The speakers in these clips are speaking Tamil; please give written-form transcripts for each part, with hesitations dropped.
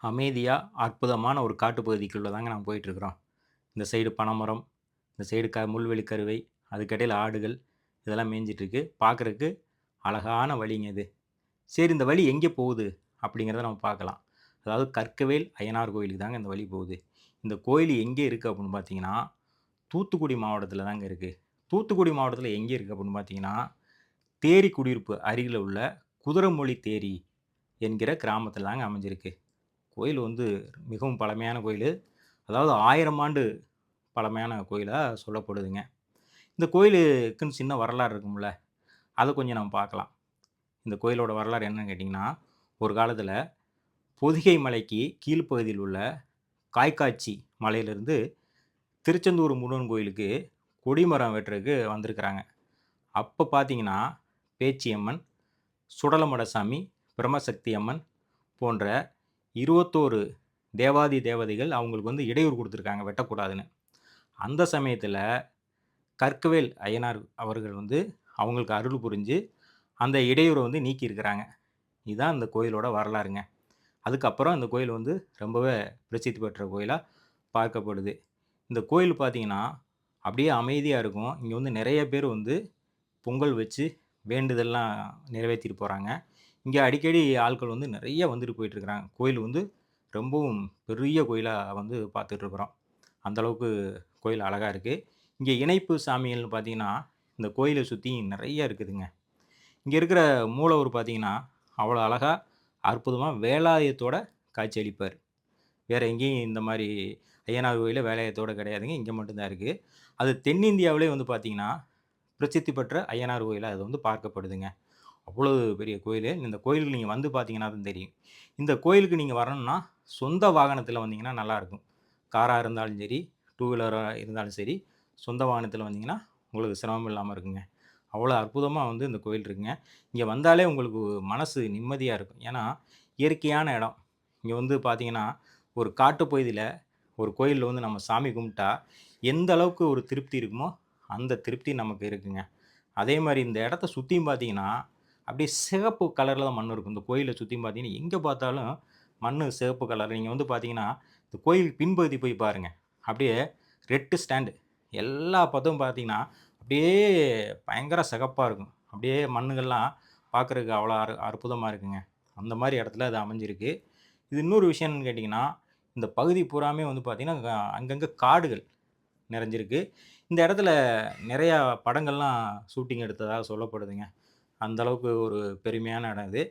அமைதியா, அற்புதமான ஒரு காட்டுப்பகுதிக்குள்ள தாங்க நம்ம போயிட்டுருக்குறோம். இந்த சைடு பனைமரம், இந்த சைடு முள்வெளி கருவை, அதுக்கிடையில ஆடுகள் இதெல்லாம் மேய்ஞ்சிட்டுருக்கு. பார்க்கறக்கு அழகான வழிங்க இது. சரி இந்த வழி எங்கே போகுது? அப்படிங்கிறத நம்ம பார்க்கலாம். அதாவது கற்கவேல் ஐயனார் கோயிலுக்கு தாங்க இந்த வழி போகுது. இந்த கோயில் எங்கே இருக்கு அப்படின்னு பார்த்தீங்கன்னா, தூத்துக்குடி மாவட்டத்தில தாங்க இருக்கு. தூத்துக்குடி மாவட்டத்தில எங்கே இருக்கு அப்படின்னு பார்த்தீங்கன்னா, தேரி குடியிருப்பு அருகில உள்ள குதிரமொழி தேரி என்கிற கிராமத்தில தாங்க அமைஞ்சிருக்கு. கோயில் வந்து மிகவும் பழமையான கோயிலு. அதாவது 1000 ஆண்டு பழமையான கோயிலா சொல்லப்படுதுங்க. இந்த கோயிலுக்குன்னு சின்ன வரலாறு இருக்கும்ல, அத கொஞ்சம் நம்ம பார்க்கலாம். இந்த கோயிலோட வரலாறு என்னன்னு கேட்டீங்கன்னா, ஒரு காலத்தில பொதிகை மலைக்கு கீழ்ப்பகுதியில் உள்ள காய்க்காட்சி மலையிலிருந்து திருச்செந்தூர் முருகன் கோயிலுக்கு கொடிமரம் வெட்டுறதுக்கு வந்திருக்கிறாங்க. அப்ப பார்த்தீங்கன்னா, பேச்சியம்மன், சுடலமடசாமி, பிரம்மசக்தி அம்மன் போன்ற 21 தேவாதி தேவதைகள் அவங்களுக்கு வந்து இடையூறு குடுத்துருக்காங்க வெட்டக்கூடாதுன்னு. அந்த சமயத்தில கற்கவேல் ஐயனார் அவர்கள் வந்து அவங்களுக்கு அருள் புரிஞ்சு, அந்த இடையூற வந்து நீக்கியிருக்கிறாங்க. இதான் இந்த கோயிலோட வரலாறுங்க. அதுக்கப்புறம் இந்த கோயில் வந்து ரொம்பவே பிரசித்தி பெற்ற கோயிலா பார்க்கப்படுது. இந்த கோயில் பார்த்தீங்கன்னா, அப்படியே அமைதியா இருக்கும். இங்க வந்து நெறைய பேர் வந்து பொங்கல் வச்சு வேண்டுதல்லாம் நிறைவேத்திட்டு போறாங்க. இங்க அடிக்கடி ஆட்கள் வந்து நெறைய வந்துட்டு போயிட்டு இருக்கிறாங்க. கோயில் வந்து ரொம்பவும் பெரிய கோயிலா வந்து பார்த்துட்டு இருக்கிறோம். அந்த அளவுக்கு கோயில் அழகா இருக்கு. இங்க இணைப்பு சாமிகள்னு பார்த்தீங்கன்னா, இந்த கோயில சுத்தி நெறைய இருக்குதுங்க. இங்க இருக்கிற மூலவர் பார்த்தீங்கன்னா, அவ்வளோ அழகா, அற்புதமா வேலாயுதத்தோட காட்சியளிப்பார். வேற எங்கேயும் இந்த மாரி ஐயனார் கோயில்ல வேலாயுதத்தோட கிடையாதுங்க. இங்க மட்டும் தான் இருக்கு. அது தென்னிந்தியாவிலே வந்து பார்த்தீங்கன்னா, பிரசித்தி பெற்ற ஐயனார் கோயிலா அது வந்து பார்க்கப்படுதுங்க. அவ்வளவு பெரிய கோயிலு. இந்த கோயிலுக்கு நீங்க வந்து பார்த்தீங்கன்னா தான் தெரியும். இந்த கோயிலுக்கு நீங்க வரணும்னா, சொந்த வாகனத்தில வந்தீங்கன்னா நல்லாருக்கும். காரா இருந்தாலும் சரி, டூ வீலரா இருந்தாலும் சரி, சொந்த வாகனத்தில வந்தீங்கன்னா, உங்களுக்கு சிரமம் இல்லாம இருக்குங்க. அவ்வளோ அற்புதமா வந்து இந்த கோயில் இருக்குங்க. இங்க வந்தாலே உங்களுக்கு மனசு நிம்மதியா இருக்கும். ஏன்னா, இயற்கையான இடம். இங்க வந்து பார்த்தீங்கன்னா, ஒரு காட்டுப்பகுதியில ஒரு கோயில்ல வந்து நம்ம சாமி கும்பிட்டா, எந்த அளவுக்கு ஒரு திருப்தி இருக்குமோ, அந்த திருப்தி நமக்கு இருக்குங்க. அதே மாரி இந்த இடத்த சுத்தியும் பார்த்தீங்கன்னா, அப்படியே சிகப்பு கலர்ல தான் மண் இருக்கும். இந்த கோயில சுத்தியும் பார்த்தீங்கன்னா, எங்க பார்த்தாலும் மண்ணு சிவப்பு கலர். நீங்க வந்து பார்த்தீங்கன்னா, இந்த கோயில் பின்பகுதி போய் பாருங்க. அப்படியே ரெட் ஸ்டாண்ட் எல்லா பக்கமும் பார்த்தீங்கன்னா, அப்படியே பயங்கர சிகப்பா இருக்கும். அப்படியே மண்ணுகள்லாம் பார்க்கறதுக்கு அவ்வளோ அற்புதமா இருக்குங்க. அந்த மாரி இடத்துல அது அமைஞ்சிருக்கு. இது இன்னொரு விஷயம் என்னன்னு கேட்டீங்கன்னா, இந்த பகுதி பூராமே வந்து பார்த்தீங்கன்னா, அங்கங்க காடுகள் நிறைஞ்சிருக்கு. இந்த இடத்துல நெறையா படங்கள்லாம் ஷூட்டிங் எடுத்ததா சொல்லப்படுதுங்க. அந்த அளவுக்கு ஒரு பெருமையான இடம் இது.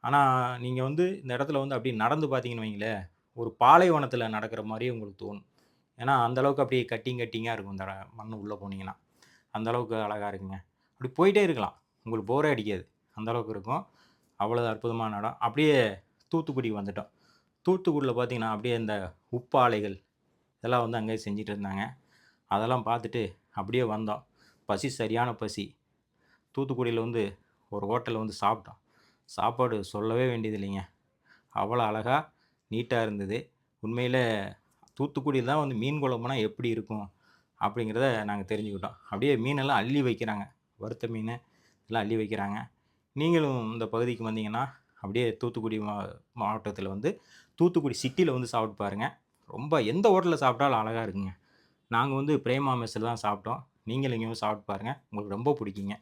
ஆனா, நீங்க வந்து இந்த இடத்துல வந்து அப்படியே நடந்து பார்த்தீங்கன்னு வைங்களேன், ஒரு பாலைவனத்தில நடக்கிற மாரியே உங்களுக்கு தோணும். ஏன்னா, அந்த அளவுக்கு அப்படியே கட்டிங்கா இருக்கும் இந்த மண்ணு உள்ள போனீங்கன்னா. அந்த அளவுக்கு அழகா இருக்குங்க. அப்படி போயிட்டே இருக்கலாம். உங்களுக்கு போரே அடிக்காது. அந்த அளவுக்கு இருக்கும். அவ்வளோ அற்புதமான இடம். அப்படியே தூத்துக்குடிக்கு வந்துட்டோம். தூத்துக்குடியில பார்த்தீங்கன்னா, அப்படியே இந்த உப்பாலைகள் இதெல்லாம் வந்து அங்கேயே செஞ்சுட்டு இருந்தாங்க. அதெல்லாம் பார்த்துட்டு அப்படியே வந்தோம். பசி சரியான பசி. தூத்துக்குடியில வந்து ஒரு ஹோட்டல்ல வந்து சாப்பிட்டோம். சாப்பாடு சொல்லவே வேண்டியதில்லைங்க. அவ்வளோ அழகா, நீட்டா இருந்தது. உண்மையிலே தூத்துக்குடியில தான் வந்து மீன் குழம்புனா எப்படி இருக்கும்? அப்படிங்கிறத நாங்க தெரிஞ்சுக்கிட்டோம். அப்படியே மீனெல்லாம் அள்ளி வைக்கிறாங்க. வறுத்த மீனு எல்லாம் அள்ளி வைக்கிறாங்க. நீங்களும் இந்த பகுதிக்கு வந்தீங்கன்னா, அப்படியே தூத்துக்குடி மாவட்டத்தில வந்து தூத்துக்குடி சிட்டில வந்து சாப்பிட்டு பாருங்க. ரொம்ப எந்த ஹோட்டல்ல சாப்பிட்டாலும் அழகா இருக்குங்க. நாங்க வந்து பிரேமா மெஸ்ல தான் சாப்பிட்டோம். நீங்களும் இங்க வந்து சாப்பிட்டு பாருங்க. உங்களுக்கு ரொம்ப பிடிக்குங்க.